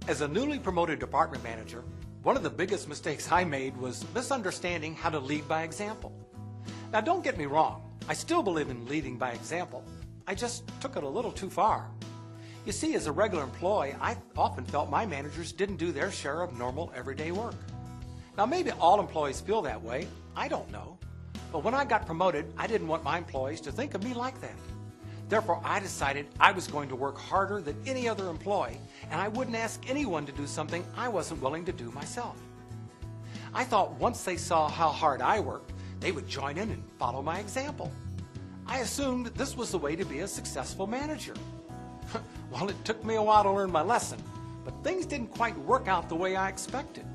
As a newly promoted department manager, one of the biggest mistakes I made was misunderstanding how to lead by example. Now, don't get me wrong, I still believe in leading by example. I just took it a little too far. You see, as a regular employee, I often felt my managers didn't do their share of normal everyday work. Now, maybe all employees feel that way, I don't know. But when I got promoted, I didn't want my employees to think of me like that. Therefore, I decided I was going to work harder than any other employee, and I wouldn't ask anyone to do something I wasn't willing to do myself. I thought once they saw how hard I worked, they would join in and follow my example. I assumed this was the way to be a successful manager. Well, it took me a while to learn my lesson, but things didn't quite work out the way I expected.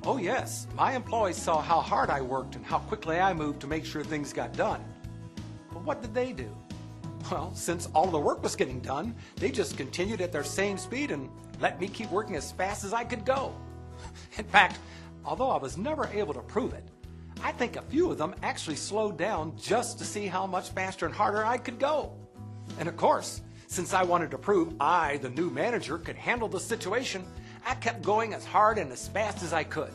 Oh yes, my employees saw how hard I worked and how quickly I moved to make sure things got done. But what did they do? Well, since all the work was getting done, they just continued at their same speed and let me keep working as fast as I could go. In fact, although I was never able to prove it, I think a few of them actually slowed down just to see how much faster and harder I could go. And of course, since I wanted to prove I, the new manager, could handle the situation, I kept going as hard and as fast as I could.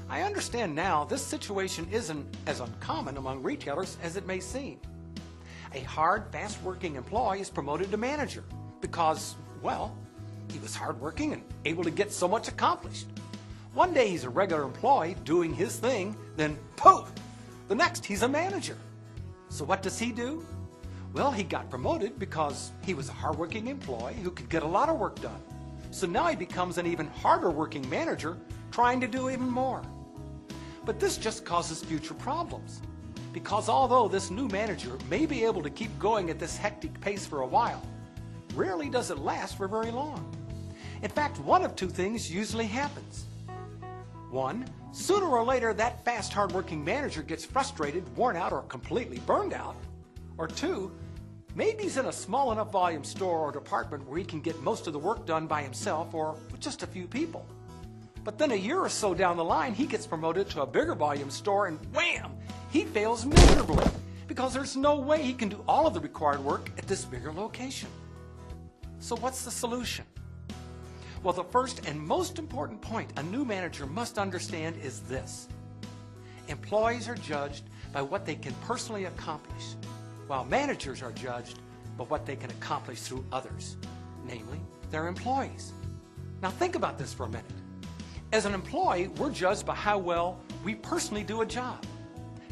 I understand now this situation isn't as uncommon among retailers as it may seem. A hard, fast-working employee is promoted to manager because, well, he was hardworking and able to get so much accomplished. One day he's a regular employee doing his thing, then poof, the next he's a manager. So what does he do? Well, he got promoted because he was a hardworking employee who could get a lot of work done. So now he becomes an even harder working manager trying to do even more. But this just causes future problems. Because although this new manager may be able to keep going at this hectic pace for a while, rarely does it last for very long. In fact, one of two things usually happens. One, sooner or later that fast, hard-working manager gets frustrated, worn out, or completely burned out. Or two, maybe he's in a small enough volume store or department where he can get most of the work done by himself or with just a few people. But then a year or so down the line, he gets promoted to a bigger volume store and wham! He fails miserably because there's no way he can do all of the required work at this bigger location. So what's the solution? Well, the first and most important point a new manager must understand is this. Employees are judged by what they can personally accomplish, while managers are judged by what they can accomplish through others, namely their employees. Now think about this for a minute. As an employee, we're judged by how well we personally do a job,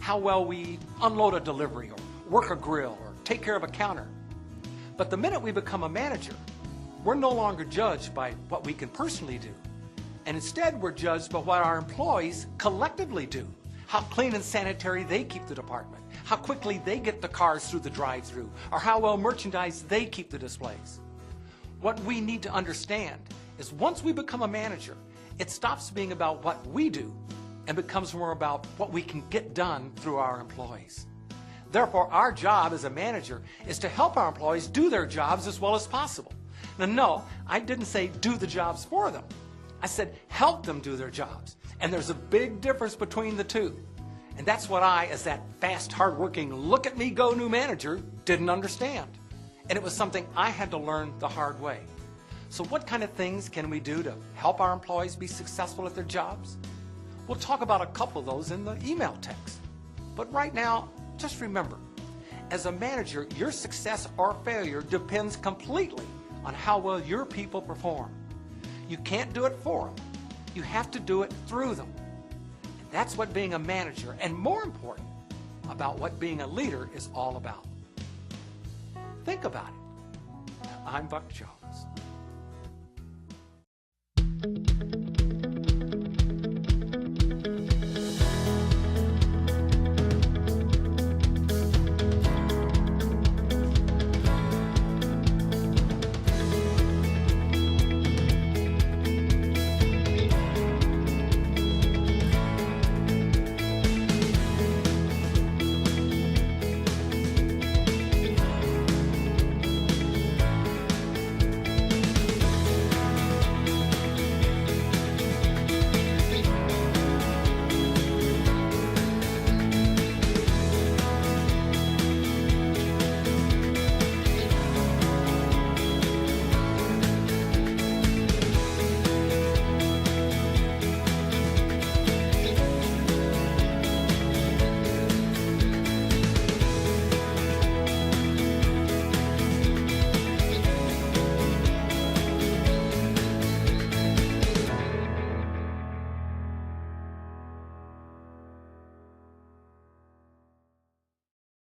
how well we unload a delivery or work a grill or take care of a counter. But the minute we become a manager, we're no longer judged by what we can personally do. And instead, we're judged by what our employees collectively do, how clean and sanitary they keep the department, how quickly they get the cars through the drive-thru, or how well merchandised they keep the displays. What we need to understand is once we become a manager, it stops being about what we do and becomes more about what we can get done through our employees. Therefore, our job as a manager is to help our employees do their jobs as well as possible. Now, no, I didn't say do the jobs for them. I said help them do their jobs. And there's a big difference between the two. And that's what I, as that fast, hard-working, look-at-me-go new manager, didn't understand. And it was something I had to learn the hard way. So what kind of things can we do to help our employees be successful at their jobs? We'll talk about a couple of those in the email text. But right now, just remember, as a manager, your success or failure depends completely on how well your people perform. You can't do it for them. You have to do it through them. And that's what being a manager, and more important, about what being a leader is all about. Think about it. I'm Buck Jones.